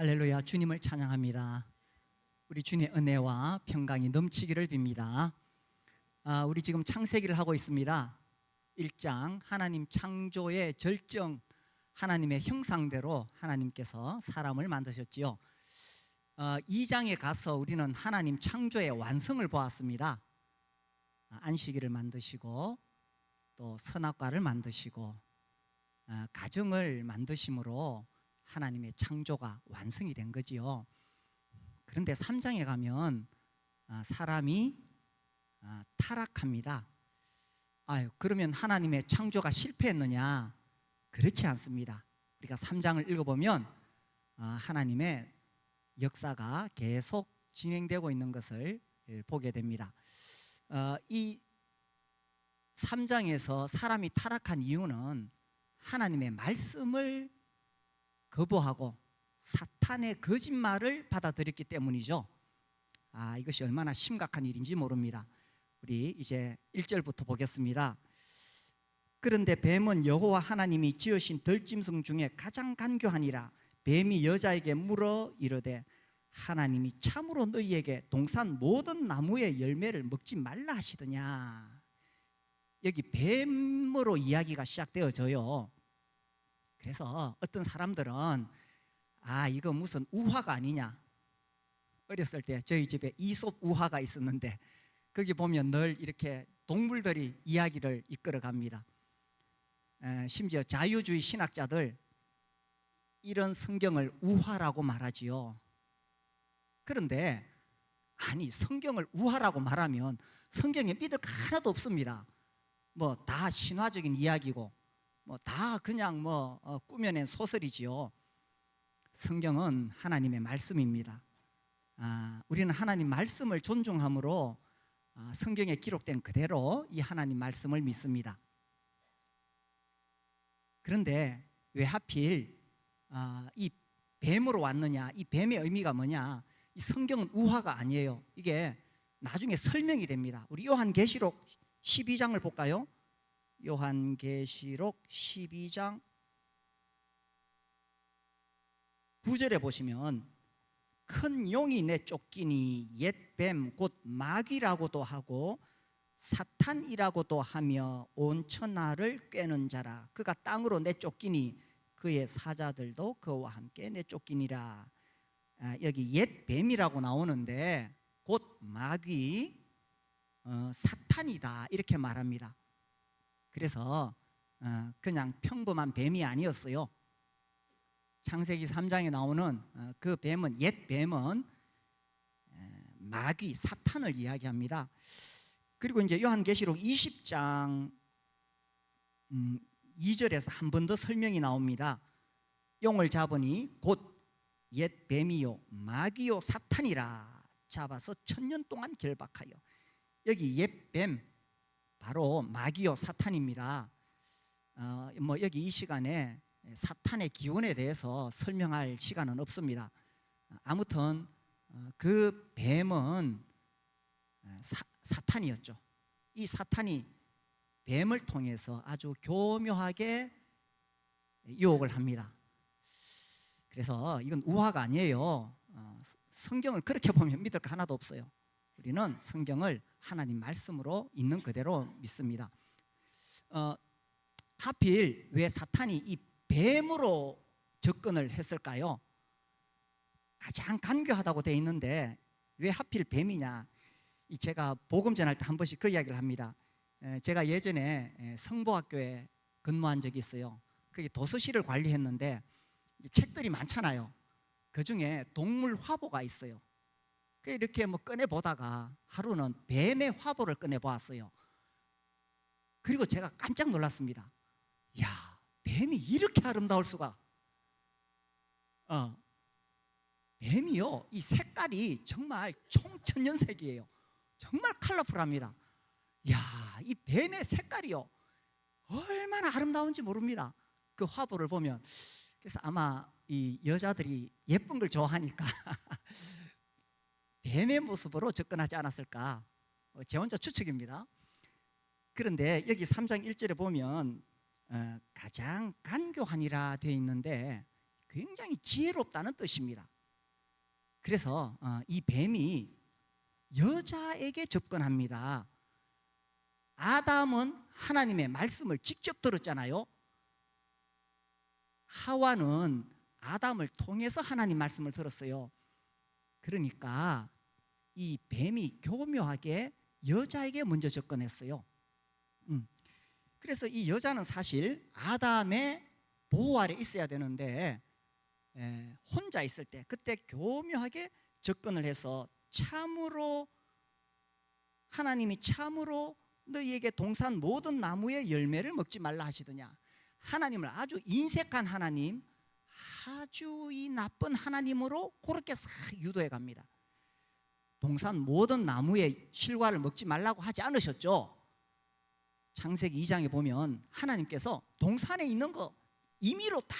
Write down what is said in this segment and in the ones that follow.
할렐루야, 주님을 찬양합니다. 우리 주님의 은혜와 평강이 넘치기를 빕니다. 우리 지금 창세기를 하고 있습니다. 1장 하나님 창조의 절정, 하나님의 형상대로 하나님께서 사람을 만드셨지요. 2장에 가서 우리는 하나님 창조의 완성을 보았습니다. 안식일을 만드시고 또 선악과를 만드시고 가정을 만드심으로 하나님의 창조가 완성이 된 거지요. 그런데 3장에 가면 사람이 타락합니다. 그러면 하나님의 창조가 실패했느냐? 그렇지 않습니다. 우리가 3장을 읽어보면 하나님의 역사가 계속 진행되고 있는 것을 보게 됩니다. 이 3장에서 사람이 타락한 이유는 하나님의 말씀을 거부하고 사탄의 거짓말을 받아들였기 때문이죠. 이것이 얼마나 심각한 일인지 모릅니다. 우리 이제 1절부터 보겠습니다. 그런데 뱀은 여호와 하나님이 지으신 들짐승 중에 가장 간교하니라. 뱀이 여자에게 물어 이르되 하나님이 참으로 너희에게 동산 모든 나무의 열매를 먹지 말라 하시더냐. 여기 뱀으로 이야기가 시작되어져요. 그래서 어떤 사람들은 이거 무슨 우화가 아니냐. 어렸을 때 저희 집에 이솝 우화가 있었는데 거기 보면 늘 이렇게 동물들이 이야기를 이끌어 갑니다. 심지어 자유주의 신학자들 이런 성경을 우화라고 말하지요. 그런데 성경을 우화라고 말하면 성경에 믿을 거 하나도 없습니다. 다 신화적인 이야기고 다 그냥 꾸며낸 소설이지요. 성경은 하나님의 말씀입니다. 우리는 하나님 말씀을 존중함으로 성경에 기록된 그대로 이 하나님 말씀을 믿습니다. 그런데 왜 하필 이 뱀으로 왔느냐? 이 뱀의 의미가 뭐냐? 이 성경은 우화가 아니에요. 이게 나중에 설명이 됩니다. 우리 요한계시록 12장을 볼까요? 요한계시록 12장 9절에 보시면 큰 용이 내쫓기니 옛 뱀 곧 마귀라고도 하고 사탄이라고도 하며 온 천하를 꿰는 자라. 그가 땅으로 내쫓기니 그의 사자들도 그와 함께 내쫓기니라. 여기 옛 뱀이라고 나오는데 곧 마귀, 사탄이다 이렇게 말합니다. 그래서 그냥 평범한 뱀이 아니었어요. 창세기 3장에 나오는 그 뱀은, 옛 뱀은 마귀, 사탄을 이야기합니다. 그리고 이제 요한계시록 20장 2절에서 한 번 더 설명이 나옵니다. 용을 잡으니 곧 옛 뱀이요 마귀요 사탄이라 잡아서 1000년 동안 결박하여. 여기 옛 뱀 바로 마귀요 사탄입니다. 여기 이 시간에 사탄의 기원에 대해서 설명할 시간은 없습니다. 아무튼 그 뱀은 사탄이었죠. 이 사탄이 뱀을 통해서 아주 교묘하게 유혹을 합니다. 그래서 이건 우화가 아니에요. 성경을 그렇게 보면 믿을 거 하나도 없어요. 우리는 성경을 하나님 말씀으로 있는 그대로 믿습니다. 하필 왜 사탄이 이 뱀으로 접근을 했을까요? 가장 간교하다고 되어 있는데 왜 하필 뱀이냐? 제가 복음 전할 때 한 번씩 그 이야기를 합니다. 제가 예전에 성보학교에 근무한 적이 있어요. 거기 도서실을 관리했는데 책들이 많잖아요. 그 중에 동물 화보가 있어요. 이렇게 꺼내 보다가 하루는 뱀의 화보를 꺼내 보았어요. 그리고 제가 깜짝 놀랐습니다. 야, 뱀이 이렇게 아름다울 수가. 뱀이요, 이 색깔이 정말 총천연색이에요. 정말 컬러풀합니다. 야, 이 뱀의 색깔이요 얼마나 아름다운지 모릅니다. 그 화보를 보면. 그래서 아마 이 여자들이 예쁜 걸 좋아하니까 뱀의 모습으로 접근하지 않았을까, 제 혼자 추측입니다. 그런데 여기 3장 1절에 보면 가장 간교하니라 되어 있는데 굉장히 지혜롭다는 뜻입니다. 그래서 이 뱀이 여자에게 접근합니다. 아담은 하나님의 말씀을 직접 들었잖아요. 하와는 아담을 통해서 하나님 말씀을 들었어요. 그러니까 이 뱀이 교묘하게 여자에게 먼저 접근했어요. 그래서 이 여자는 사실 아담의 보호 아래 있어야 되는데 혼자 있을 때 그때 교묘하게 접근을 해서 참으로 하나님이 참으로 너희에게 동산 모든 나무의 열매를 먹지 말라 하시더냐. 하나님을 아주 인색한 하나님, 아주 이 나쁜 하나님으로 그렇게 싹 유도해 갑니다. 동산 모든 나무의 실과를 먹지 말라고 하지 않으셨죠? 창세기 2장에 보면 하나님께서 동산에 있는 거 임의로 다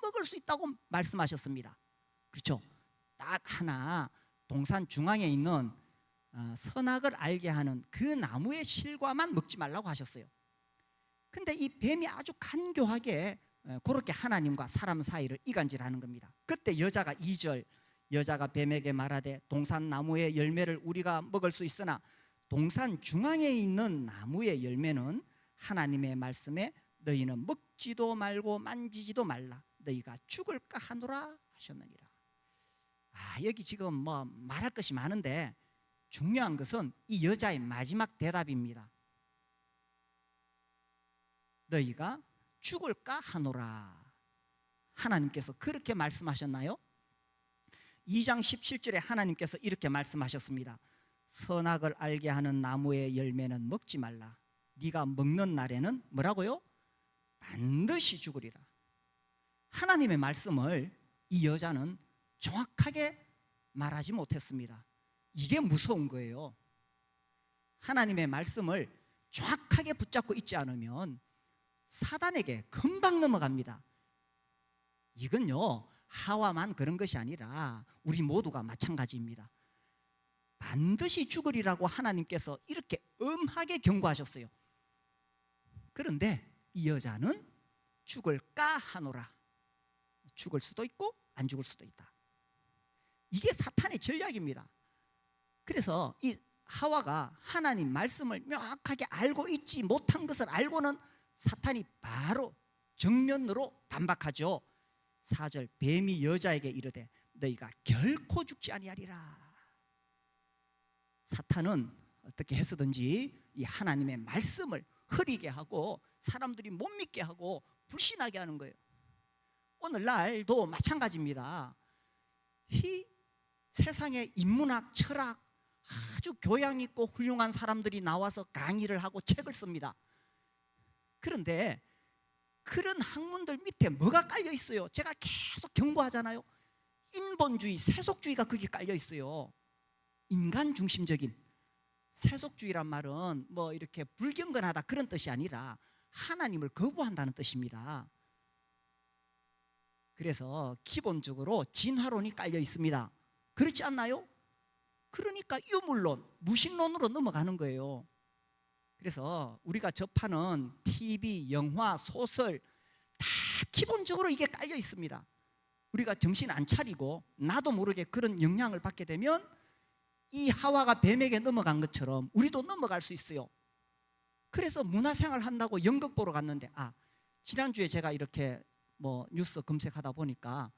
먹을 수 있다고 말씀하셨습니다. 그렇죠? 딱 하나 동산 중앙에 있는 선악을 알게 하는 그 나무의 실과만 먹지 말라고 하셨어요. 근데 이 뱀이 아주 간교하게 그렇게 하나님과 사람 사이를 이간질하는 겁니다. 그때 여자가 2절, 여자가 뱀에게 말하되 동산 나무의 열매를 우리가 먹을 수 있으나 동산 중앙에 있는 나무의 열매는 하나님의 말씀에 너희는 먹지도 말고 만지지도 말라 너희가 죽을까 하노라 하셨느니라. 여기 지금 뭐 말할 것이 많은데 중요한 것은 이 여자의 마지막 대답입니다. 너희가 죽을까 하노라. 하나님께서 그렇게 말씀하셨나요? 2장 17절에 하나님께서 이렇게 말씀하셨습니다. 선악을 알게 하는 나무의 열매는 먹지 말라. 네가 먹는 날에는 뭐라고요? 반드시 죽으리라. 하나님의 말씀을 이 여자는 정확하게 말하지 못했습니다. 이게 무서운 거예요. 하나님의 말씀을 정확하게 붙잡고 있지 않으면 사단에게 금방 넘어갑니다. 이건요 하와만 그런 것이 아니라 우리 모두가 마찬가지입니다. 반드시 죽으리라고 하나님께서 이렇게 엄하게 경고하셨어요. 그런데 이 여자는 죽을까 하노라. 죽을 수도 있고 안 죽을 수도 있다. 이게 사탄의 전략입니다. 그래서 이 하와가 하나님 말씀을 명확하게 알고 있지 못한 것을 알고는 사탄이 바로 정면으로 반박하죠. 4절 뱀이 여자에게 이르되 너희가 결코 죽지 아니하리라. 사탄은 어떻게 해서든지 이 하나님의 말씀을 흐리게 하고 사람들이 못 믿게 하고 불신하게 하는 거예요. 오늘날도 마찬가지입니다. 이 세상의 인문학, 철학 아주 교양 있고 훌륭한 사람들이 나와서 강의를 하고 책을 씁니다. 그런데 그런 학문들 밑에 뭐가 깔려 있어요? 제가 계속 경고하잖아요. 인본주의, 세속주의가 거기 깔려 있어요. 인간 중심적인 세속주의란 말은 뭐 이렇게 불경건하다 그런 뜻이 아니라 하나님을 거부한다는 뜻입니다. 그래서 기본적으로 진화론이 깔려 있습니다. 그렇지 않나요? 그러니까 유물론, 무신론으로 넘어가는 거예요. 그래서 우리가 접하는 TV, 영화, 소설 다 기본적으로 이게 깔려 있습니다. 우리가 정신 안 차리고 나도 모르게 그런 영향을 받게 되면 이 하와가 뱀에게 넘어간 것처럼 우리도 넘어갈 수 있어요. 그래서 문화생활 한다고 연극 보러 갔는데 지난주에 제가 이렇게 뭐 뉴스 검색하다 보니까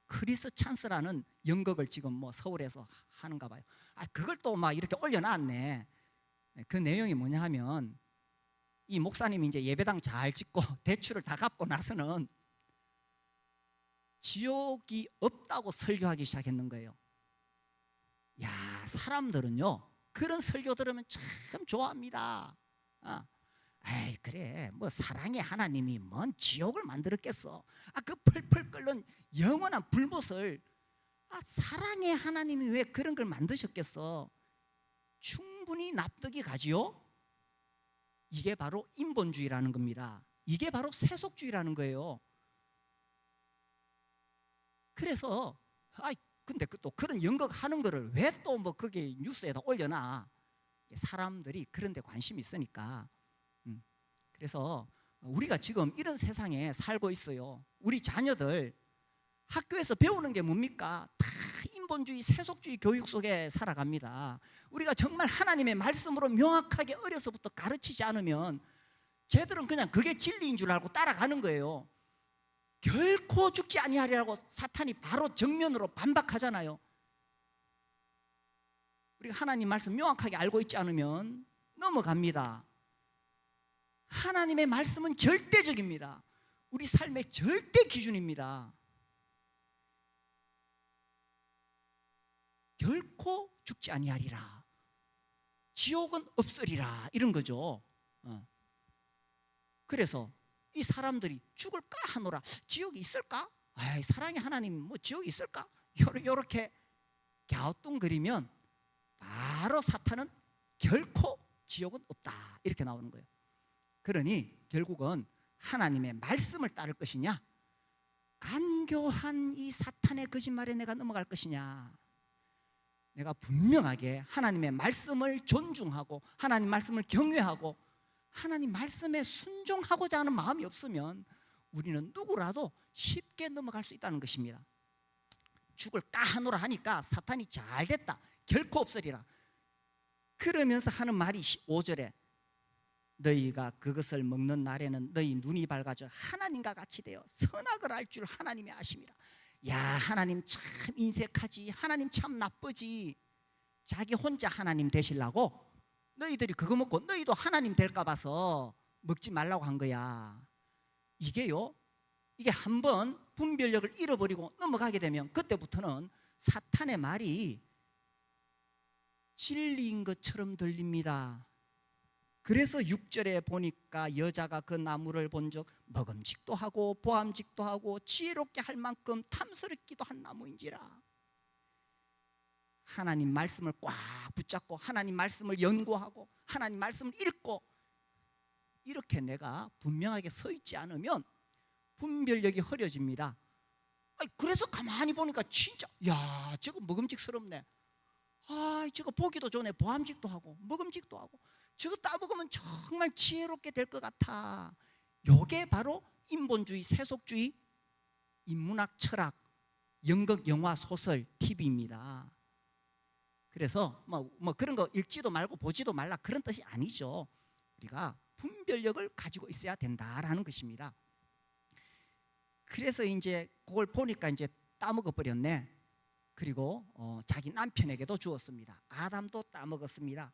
크리스 찬스라는 연극을 지금 뭐 서울에서 하는가 봐요. 그걸 또 막 이렇게 올려놨네. 그 내용이 뭐냐 하면 이 목사님이 이제 예배당 잘 짓고 대출을 다 갚고 나서는 지옥이 없다고 설교하기 시작했는 거예요. 야, 사람들은요 그런 설교 들으면 참 좋아합니다. 그래 뭐 사랑의 하나님이 뭔 지옥을 만들었겠어. 그 펄펄 끓는 영원한 불못을 사랑의 하나님이 왜 그런 걸 만드셨겠어. 충분히 납득이 가지요. 이게 바로 인본주의라는 겁니다. 이게 바로 세속주의라는 거예요. 그래서 근데 또 그런 연극 하는 거를 왜 또 뭐 거기 뉴스에다 올려놔. 사람들이 그런 데 관심이 있으니까. 그래서 우리가 지금 이런 세상에 살고 있어요. 우리 자녀들 학교에서 배우는 게 뭡니까? 다 인본주의, 세속주의 교육 속에 살아갑니다. 우리가 정말 하나님의 말씀으로 명확하게 어려서부터 가르치지 않으면 쟤들은 그냥 그게 진리인 줄 알고 따라가는 거예요. 결코 죽지 아니하리라고 사탄이 바로 정면으로 반박하잖아요. 우리가 하나님 말씀 명확하게 알고 있지 않으면 넘어갑니다. 하나님의 말씀은 절대적입니다. 우리 삶의 절대 기준입니다. 결코 죽지 아니하리라, 지옥은 없으리라, 이런 거죠. 그래서 이 사람들이 죽을까 하노라, 지옥이 있을까? 아이, 사랑의 하나님 뭐 지옥이 있을까? 요렇게 갸우뚱거리면 바로 사탄은 결코 지옥은 없다, 이렇게 나오는 거예요. 그러니 결국은 하나님의 말씀을 따를 것이냐, 간교한 이 사탄의 거짓말에 내가 넘어갈 것이냐. 내가 분명하게 하나님의 말씀을 존중하고 하나님 말씀을 경외하고 하나님 말씀에 순종하고자 하는 마음이 없으면 우리는 누구라도 쉽게 넘어갈 수 있다는 것입니다. 죽을까 하노라 하니까 사탄이 잘됐다, 결코 없으리라. 그러면서 하는 말이 5절에 너희가 그것을 먹는 날에는 너희 눈이 밝아져 하나님과 같이 되어 선악을 알 줄 하나님이 아심이라. 야, 하나님 참 인색하지, 하나님 참 나쁘지. 자기 혼자 하나님 되시려고 너희들이 그거 먹고 너희도 하나님 될까 봐서 먹지 말라고 한 거야. 이게요, 이게 한번 분별력을 잃어버리고 넘어가게 되면 그때부터는 사탄의 말이 진리인 것처럼 들립니다. 그래서 6절에 보니까 여자가 그 나무를 본 적 먹음직도 하고 보암직도 하고 지혜롭게 할 만큼 탐스럽기도 한 나무인지라. 하나님 말씀을 꽉 붙잡고 하나님 말씀을 연구하고 하나님 말씀을 읽고 이렇게 내가 분명하게 서 있지 않으면 분별력이 흐려집니다. 그래서 가만히 보니까 진짜 야, 저거 먹음직스럽네. 아, 저거 보기도 좋네. 보암직도 하고 먹음직도 하고 저거 따먹으면 정말 지혜롭게 될 것 같아. 요게 바로 인본주의, 세속주의, 인문학, 철학, 연극, 영화, 소설, TV입니다. 그래서 뭐 그런 거 읽지도 말고 보지도 말라, 그런 뜻이 아니죠. 우리가 분별력을 가지고 있어야 된다라는 것입니다. 그래서 이제 그걸 보니까 이제 따먹어 버렸네. 그리고 자기 남편에게도 주었습니다. 아담도 따먹었습니다.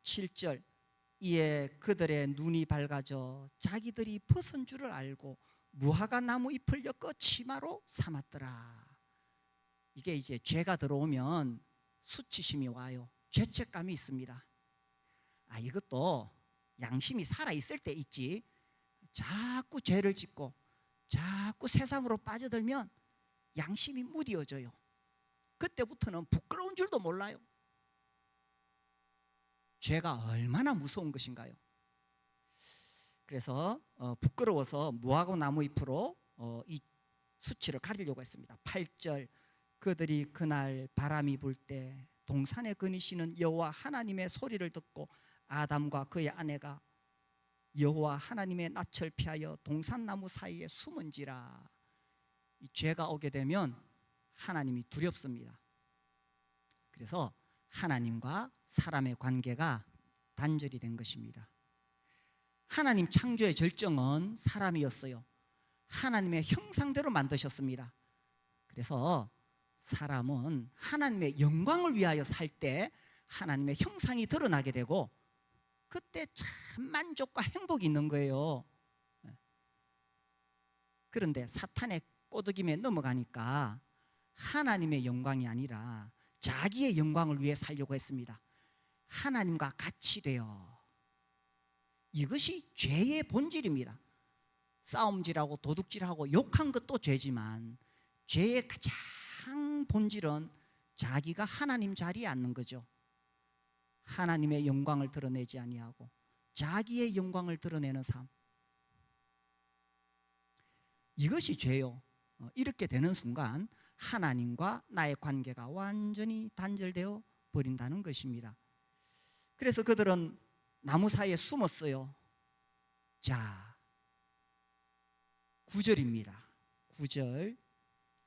7절 이에 그들의 눈이 밝아져 자기들이 벗은 줄을 알고 무화과 나무 잎을 엮어 치마로 삼았더라. 이게 이제 죄가 들어오면 수치심이 와요. 죄책감이 있습니다. 이것도 양심이 살아있을 때 있지, 자꾸 죄를 짓고 자꾸 세상으로 빠져들면 양심이 무뎌져요. 그때부터는 부끄러운 줄도 몰라요. 죄가 얼마나 무서운 것인가요? 그래서 부끄러워서 무화과 나무 잎으로 이 수치를 가리려고 했습니다. 8절 그들이 그날 바람이 불 때 동산에 거니시는 여호와 하나님의 소리를 듣고 아담과 그의 아내가 여호와 하나님의 낯을 피하여 동산나무 사이에 숨은지라. 이 죄가 오게 되면 하나님이 두렵습니다. 그래서 하나님과 사람의 관계가 단절이 된 것입니다. 하나님 창조의 절정은 사람이었어요. 하나님의 형상대로 만드셨습니다. 그래서 사람은 하나님의 영광을 위하여 살 때 하나님의 형상이 드러나게 되고 그때 참 만족과 행복이 있는 거예요. 그런데 사탄의 꼬드김에 넘어가니까 하나님의 영광이 아니라 자기의 영광을 위해 살려고 했습니다. 하나님과 같이 되어. 이것이 죄의 본질입니다. 싸움질하고 도둑질하고 욕한 것도 죄지만 죄의 가장 본질은 자기가 하나님 자리에 앉는 거죠. 하나님의 영광을 드러내지 아니하고 자기의 영광을 드러내는 삶, 이것이 죄요. 이렇게 되는 순간 하나님과 나의 관계가 완전히 단절되어 버린다는 것입니다. 그래서 그들은 나무 사이에 숨었어요. 자, 9절입니다. 9절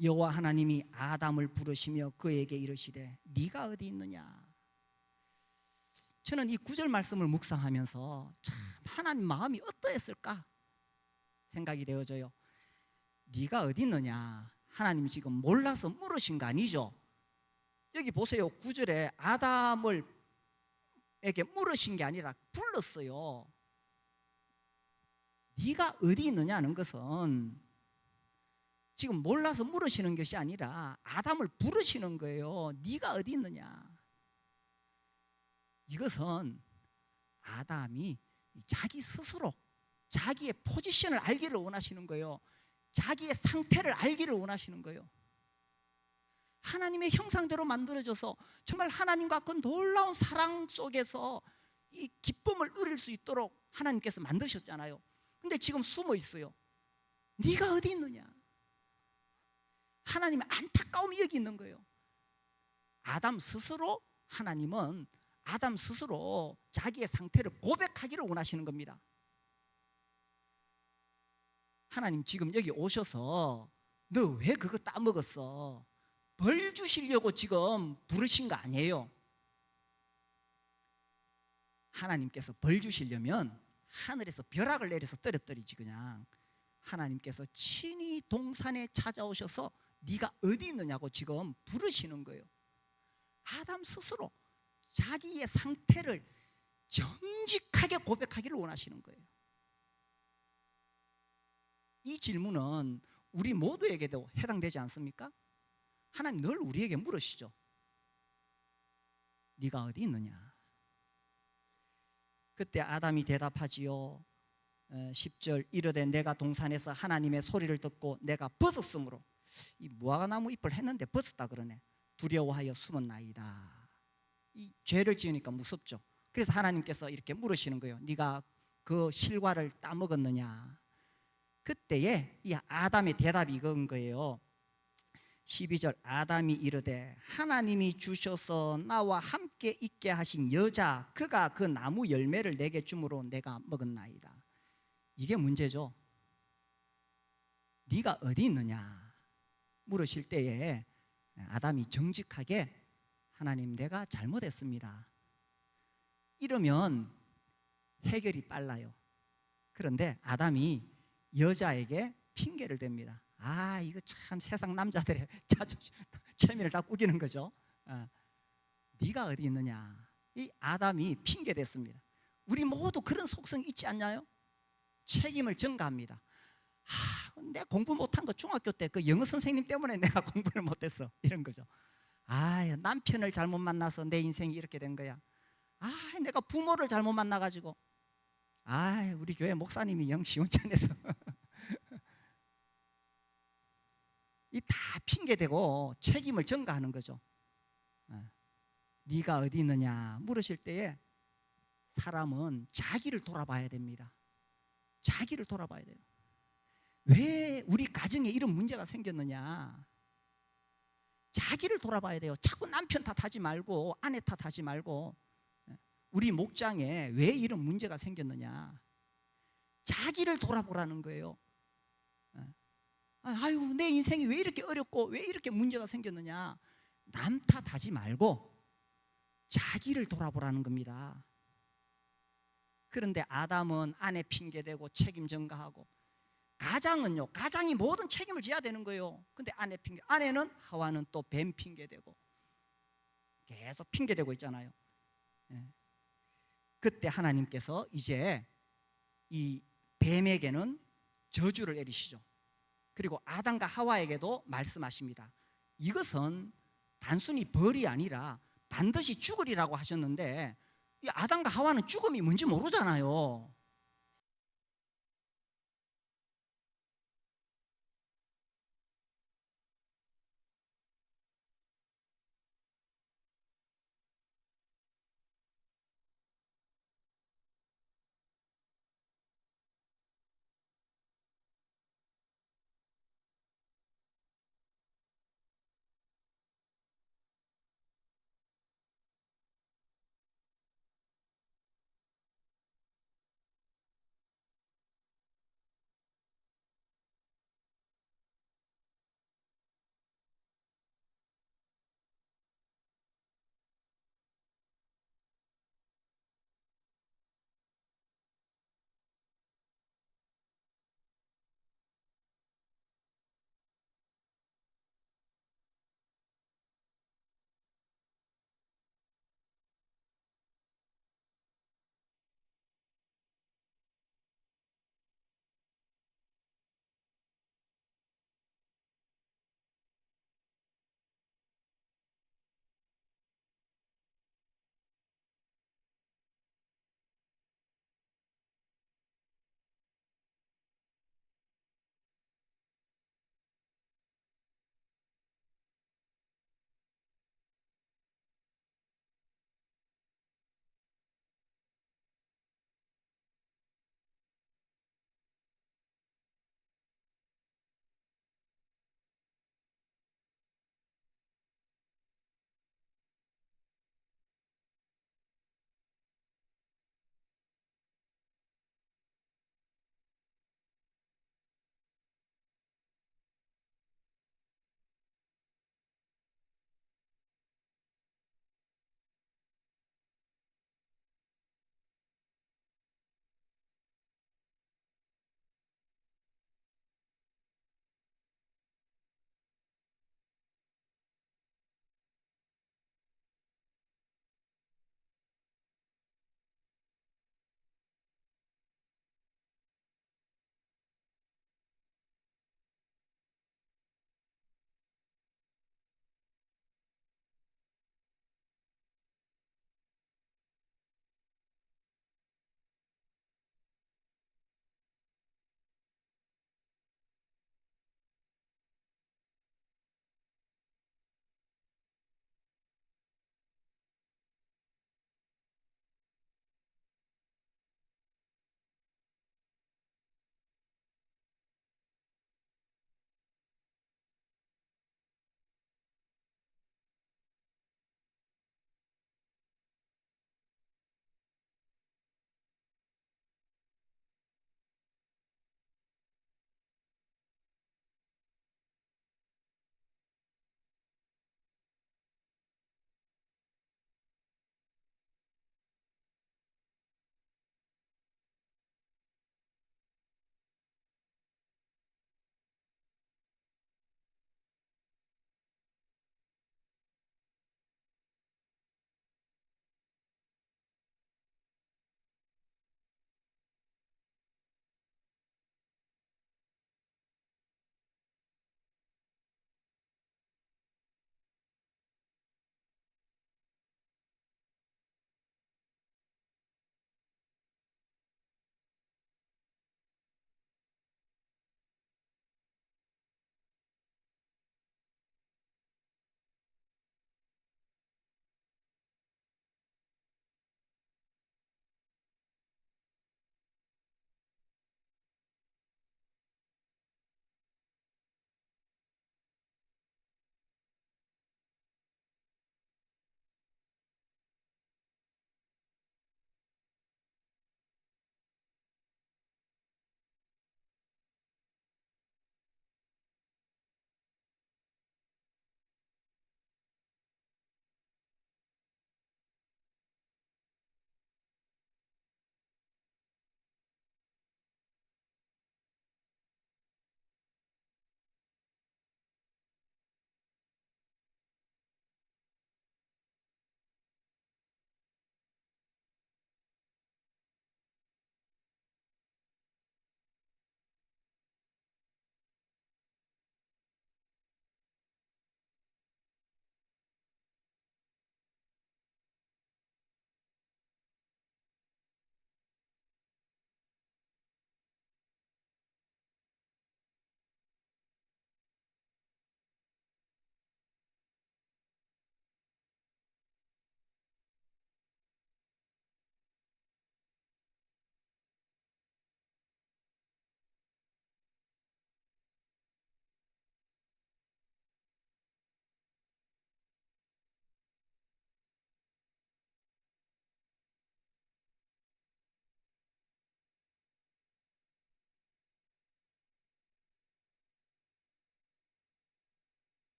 여호와 하나님이 아담을 부르시며 그에게 이르시되 네가 어디 있느냐. 저는 이 구절 말씀을 묵상하면서 참 하나님 마음이 어떠했을까 생각이 되어져요. 네가 어디 있느냐. 하나님 지금 몰라서 물으신 거 아니죠? 여기 보세요. 9절에 아담을 에게 물으신 게 아니라 불렀어요. 네가 어디 있느냐는 것은 지금 몰라서 물으시는 것이 아니라 아담을 부르시는 거예요. 네가 어디 있느냐. 이것은 아담이 자기 스스로 자기의 포지션을 알기를 원하시는 거예요. 자기의 상태를 알기를 원하시는 거예요. 하나님의 형상대로 만들어져서 정말 하나님과 그 놀라운 사랑 속에서 이 기쁨을 누릴 수 있도록 하나님께서 만드셨잖아요. 근데 지금 숨어 있어요. 네가 어디 있느냐. 하나님의 안타까움이 여기 있는 거예요. 아담 스스로 하나님은 아담 스스로 자기의 상태를 고백하기를 원하시는 겁니다. 하나님 지금 여기 오셔서 너 왜 그거 따먹었어? 벌 주시려고 지금 부르신 거 아니에요. 하나님께서 벌 주시려면 하늘에서 벼락을 내려서 떨어뜨리지. 그냥 하나님께서 친히 동산에 찾아오셔서 네가 어디 있느냐고 지금 부르시는 거예요. 아담 스스로 자기의 상태를 정직하게 고백하기를 원하시는 거예요. 이 질문은 우리 모두에게도 해당되지 않습니까? 하나님 늘 우리에게 물으시죠. 네가 어디 있느냐. 그때 아담이 대답하지요. 10절 이르되 내가 동산에서 하나님의 소리를 듣고 내가 벗었으므로 이 무화과나무 잎을 했는데 벗었다 그러네. 두려워하여 숨었나이다. 이 죄를 지으니까 무섭죠. 그래서 하나님께서 이렇게 물으시는 거예요. 네가 그 실과를 따먹었느냐. 그때에 이 아담의 대답이 이건 거예요. 12절 아담이 이르되 하나님이 주셔서 나와 함께 있게 하신 여자 그가 그 나무 열매를 내게 주므로 내가 먹었나이다. 이게 문제죠. 네가 어디 있느냐 물으실 때에 아담이 정직하게 하나님 내가 잘못했습니다. 이러면 해결이 빨라요. 그런데 아담이 여자에게 핑계를 댑니다. 아 이거 참 세상 남자들의 자존심 체면을 다 꾸기는 거죠. 네가 어디 있느냐. 이 아담이 핑계 댔습니다. 우리 모두 그런 속성이 있지 않나요? 책임을 전가합니다. 내가 공부 못한 거 중학교 때 그 영어 선생님 때문에 내가 공부를 못했어. 이런 거죠. 남편을 잘못 만나서 내 인생이 이렇게 된 거야. 내가 부모를 잘못 만나가지고 우리 교회 목사님이 영 시원찮아서 이 다 핑계대고 책임을 전가하는 거죠. 네가 어디 있느냐 물으실 때에 사람은 자기를 돌아봐야 됩니다. 자기를 돌아봐야 돼요. 왜 우리 가정에 이런 문제가 생겼느냐. 자기를 돌아봐야 돼요. 자꾸 남편 탓하지 말고 아내 탓하지 말고 우리 목장에 왜 이런 문제가 생겼느냐. 자기를 돌아보라는 거예요. 내 인생이 왜 이렇게 어렵고 왜 이렇게 문제가 생겼느냐. 남 탓하지 말고 자기를 돌아보라는 겁니다. 그런데 아담은 아내 핑계대고 책임 전가하고 가장은요, 가장이 모든 책임을 져야 되는 거예요. 근데 아내는 하와는 또 뱀 핑계대고 계속 핑계대고 있잖아요. 그때 하나님께서 이제 이 뱀에게는 저주를 내리시죠. 그리고 아담과 하와에게도 말씀하십니다. 이것은 단순히 벌이 아니라 반드시 죽으리라고 하셨는데 이 아담과 하와는 죽음이 뭔지 모르잖아요.